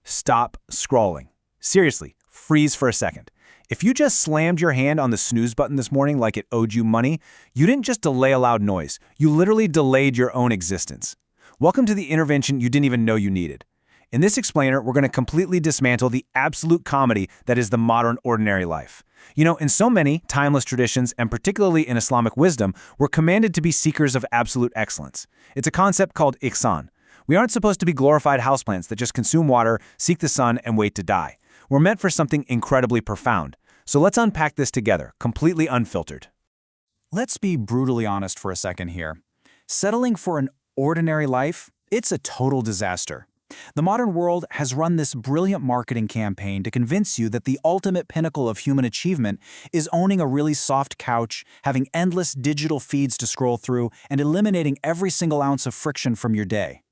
stop scrolling. Seriously, freeze for a second. If you just slammed your hand on the snooze button this morning like it owed you money, you didn't just delay a loud noise, you literally delayed your own existence. Welcome to the intervention you didn't even know you needed. In this explainer, we're going to completely dismantle the absolute comedy that is the modern ordinary life. You know, in so many timeless traditions, and particularly in Islamic wisdom, we're commanded to be seekers of absolute excellence. It's a concept called ihsan. We aren't supposed to be glorified houseplants that just consume water, seek the sun, and wait to die. We're meant for something incredibly profound. So let's unpack this together, completely unfiltered. Let's be brutally honest for a second here. Settling for an ordinary life, it's a total disaster. The modern world has run this brilliant marketing campaign to convince you that the ultimate pinnacle of human achievement is owning a really soft couch, having endless digital feeds to scroll through, and eliminating every single ounce of friction from your day.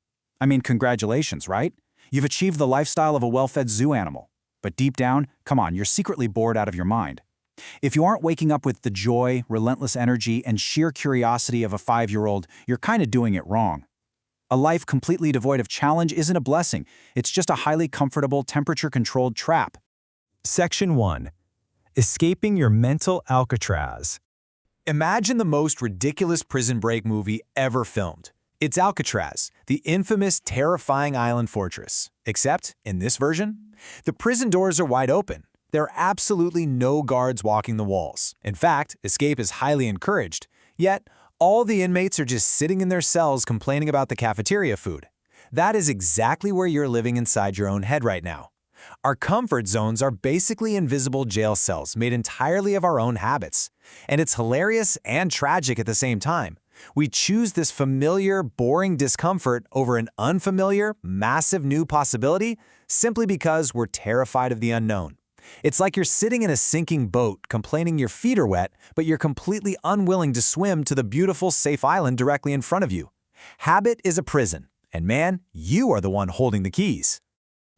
I mean, congratulations, right? You've achieved the lifestyle of a well-fed zoo animal. But deep down, come on, you're secretly bored out of your mind. If you aren't waking up with the joy, relentless energy, and sheer curiosity of a 5-year-old, you're kind of doing it wrong. A life completely devoid of challenge isn't a blessing. It's just a highly comfortable, temperature-controlled trap. Section 1. Escaping your mental Alcatraz. Imagine the most ridiculous prison break movie ever filmed. It's Alcatraz, the infamous, terrifying island fortress. Except, in this version, the prison doors are wide open. There are absolutely no guards walking the walls. In fact, escape is highly encouraged. Yet, all the inmates are just sitting in their cells complaining about the cafeteria food. That is exactly where you're living inside your own head right now. Our comfort zones are basically invisible jail cells made entirely of our own habits. And it's hilarious and tragic at the same time. We choose this familiar, boring discomfort over an unfamiliar, massive new possibility simply because we're terrified of the unknown. It's like you're sitting in a sinking boat, complaining your feet are wet, but you're completely unwilling to swim to the beautiful, safe island directly in front of you. Habit is a prison, and man, you are the one holding the keys.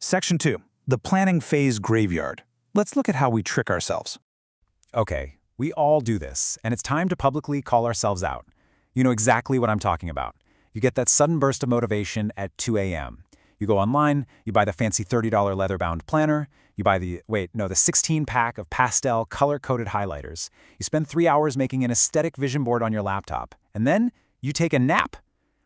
Section 2. The planning phase graveyard. Let's look at how we trick ourselves. Okay, we all do this, and it's time to publicly call ourselves out. You know exactly what I'm talking about. You get that sudden burst of motivation at 2 a.m. You go online, you buy the fancy $30 leather-bound planner, you buy the 16-pack of pastel, color-coded highlighters. You spend 3 hours making an aesthetic vision board on your laptop, and then you take a nap.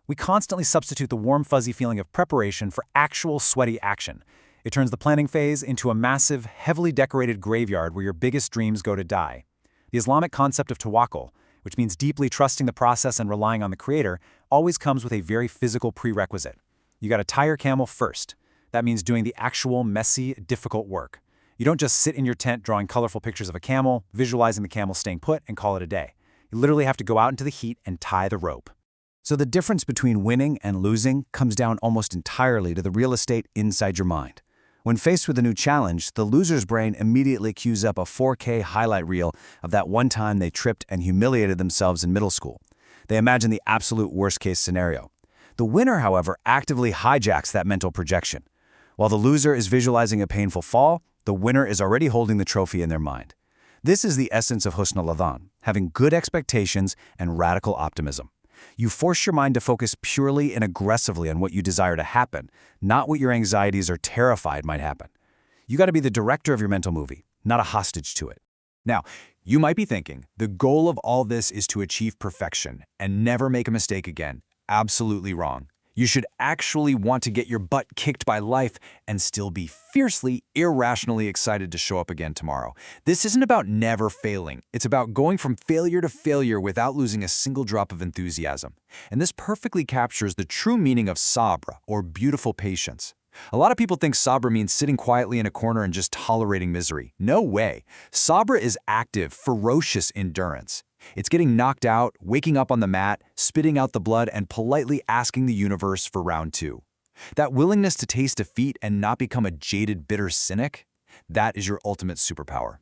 We constantly substitute the warm, fuzzy feeling of preparation for actual sweaty action. It turns the planning phase into a massive, heavily decorated graveyard where your biggest dreams go to die. The Islamic concept of tawakkul, which means deeply trusting the process and relying on the Creator, always comes with a very physical prerequisite. You gotta tie your camel first. That means doing the actual, messy, difficult work. You don't just sit in your tent drawing colorful pictures of a camel, visualizing the camel staying put, and call it a day. You literally have to go out into the heat and tie the rope. So the difference between winning and losing comes down almost entirely to the real estate inside your mind. When faced with a new challenge, the loser's brain immediately cues up a 4K highlight reel of that one time they tripped and humiliated themselves in middle school. They imagine the absolute worst-case scenario. The winner, however, actively hijacks that mental projection. While the loser is visualizing a painful fall, the winner is already holding the trophy in their mind. This is the essence of husn al-adhan, having good expectations and radical optimism. You force your mind to focus purely and aggressively on what you desire to happen, not what your anxieties or terrified might happen. You got to be the director of your mental movie, not a hostage to it. Now, you might be thinking, the goal of all this is to achieve perfection and never make a mistake again. Absolutely wrong. You should actually want to get your butt kicked by life and still be fiercely, irrationally excited to show up again tomorrow. This isn't about never failing. It's about going from failure to failure without losing a single drop of enthusiasm. And this perfectly captures the true meaning of sabr, or beautiful patience. A lot of people think sabr means sitting quietly in a corner and just tolerating misery. No way. Sabr is active, ferocious endurance. It's getting knocked out, waking up on the mat, spitting out the blood, and politely asking the universe for round 2. That willingness to taste defeat and not become a jaded, bitter cynic, that is your ultimate superpower.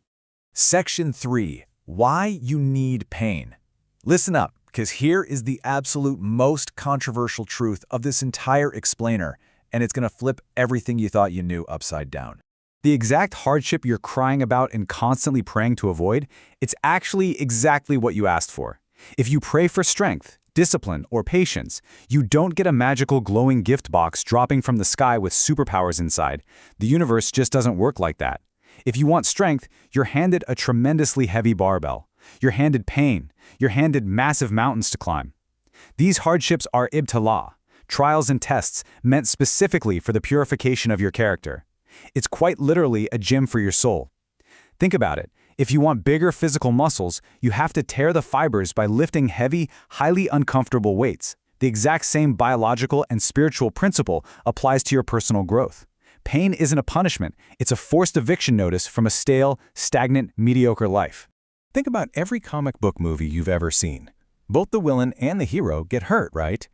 Section 3. Why you need pain. Listen up, because here is the absolute most controversial truth of this entire explainer, and it's going to flip everything you thought you knew upside down. The exact hardship you're crying about and constantly praying to avoid, it's actually exactly what you asked for. If you pray for strength, discipline, or patience. You don't get a magical glowing gift box dropping from the sky with superpowers inside. The universe just doesn't work like that. If you want strength, you're handed a tremendously heavy barbell. You're handed pain. You're handed massive mountains to climb. These hardships are ibtala, trials and tests meant specifically for the purification of your character. It's quite literally a gym for your soul. Think about it. If you want bigger physical muscles, you have to tear the fibers by lifting heavy, highly uncomfortable weights. The exact same biological and spiritual principle applies to your personal growth. Pain isn't a punishment, it's a forced eviction notice from a stale, stagnant, mediocre life. Think about every comic book movie you've ever seen. Both the villain and the hero get hurt, right?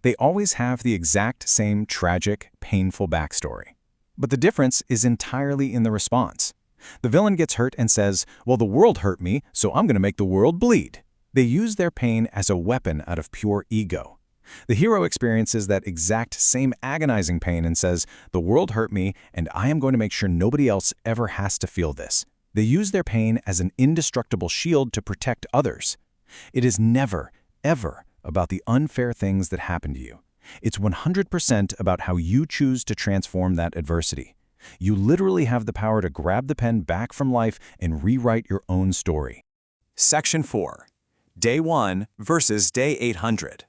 They always have the exact same tragic, painful backstory. But the difference is entirely in the response. The villain gets hurt and says, well, the world hurt me, so I'm going to make the world bleed. They use their pain as a weapon out of pure ego. The hero experiences that exact same agonizing pain and says, the world hurt me, and I am going to make sure nobody else ever has to feel this. They use their pain as an indestructible shield to protect others. It is never, ever about the unfair things that happen to you. It's 100% about how you choose to transform that adversity. You literally have the power to grab the pen back from life and rewrite your own story. Section 4. Day 1 versus Day 800.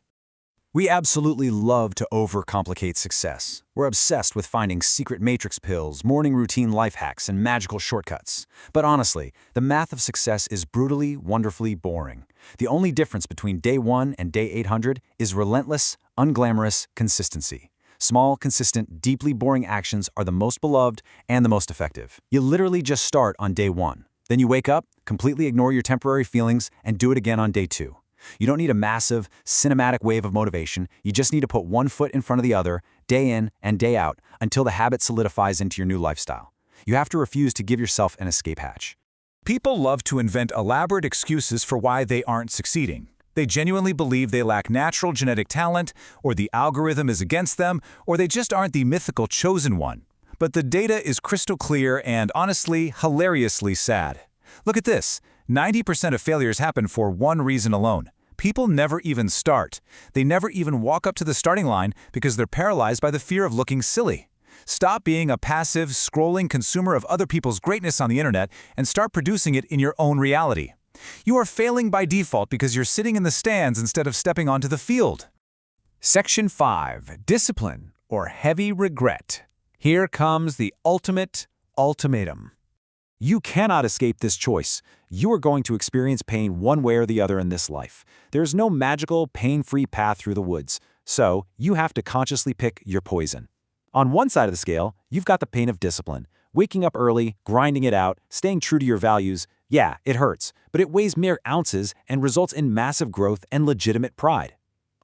We absolutely love to overcomplicate success. We're obsessed with finding secret matrix pills, morning routine life hacks, and magical shortcuts. But honestly, the math of success is brutally, wonderfully boring. The only difference between Day 1 and Day 800 is relentless, unglamorous consistency. Small, consistent, deeply boring actions are the most beloved and the most effective. You literally just start on Day 1. Then you wake up, completely ignore your temporary feelings, and do it again on Day 2. You don't need a massive, cinematic wave of motivation. You just need to put one foot in front of the other, day in and day out, until the habit solidifies into your new lifestyle. You have to refuse to give yourself an escape hatch. People love to invent elaborate excuses for why they aren't succeeding. They genuinely believe they lack natural genetic talent, or the algorithm is against them, or they just aren't the mythical chosen one. But the data is crystal clear and, honestly, hilariously sad. Look at this. 90% of failures happen for one reason alone. People never even start. They never even walk up to the starting line because they're paralyzed by the fear of looking silly. Stop being a passive, scrolling consumer of other people's greatness on the internet and start producing it in your own reality. You are failing by default because you're sitting in the stands instead of stepping onto the field. Section 5. Discipline or heavy regret. Here comes the ultimate ultimatum. You cannot escape this choice. You are going to experience pain one way or the other in this life. There's no magical, pain-free path through the woods, so you have to consciously pick your poison. On one side of the scale, you've got the pain of discipline. Waking up early, grinding it out, staying true to your values. Yeah, it hurts, but it weighs mere ounces and results in massive growth and legitimate pride.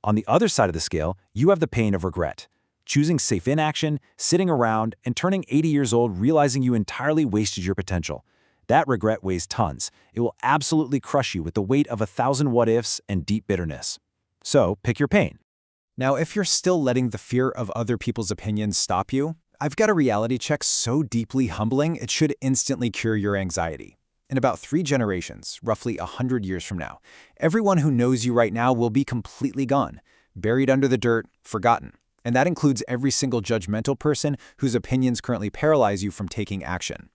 On the other side of the scale, you have the pain of regret. Choosing safe inaction, sitting around, and turning 80 years old realizing you entirely wasted your potential. That regret weighs tons. It will absolutely crush you with the weight of 1,000 what-ifs and deep bitterness. So, pick your pain. Now, if you're still letting the fear of other people's opinions stop you, I've got a reality check so deeply humbling it should instantly cure your anxiety. In about 3 generations, roughly 100 years from now, everyone who knows you right now will be completely gone, buried under the dirt, forgotten. And that includes every single judgmental person whose opinions currently paralyze you from taking action.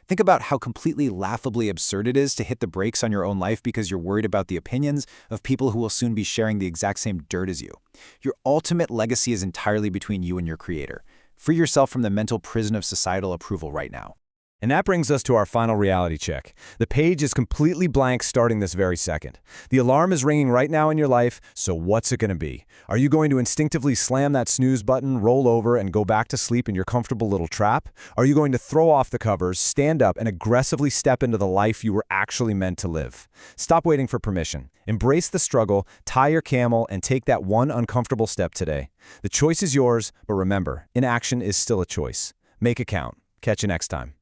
Think about how completely laughably absurd it is to hit the brakes on your own life because you're worried about the opinions of people who will soon be sharing the exact same dirt as you. Your ultimate legacy is entirely between you and your creator. Free yourself from the mental prison of societal approval right now. And that brings us to our final reality check. The page is completely blank starting this very second. The alarm is ringing right now in your life, so what's it going to be? Are you going to instinctively slam that snooze button, roll over, and go back to sleep in your comfortable little trap? Are you going to throw off the covers, stand up, and aggressively step into the life you were actually meant to live? Stop waiting for permission. Embrace the struggle, tie your camel, and take that one uncomfortable step today. The choice is yours, but remember, inaction is still a choice. Make it count. Catch you next time.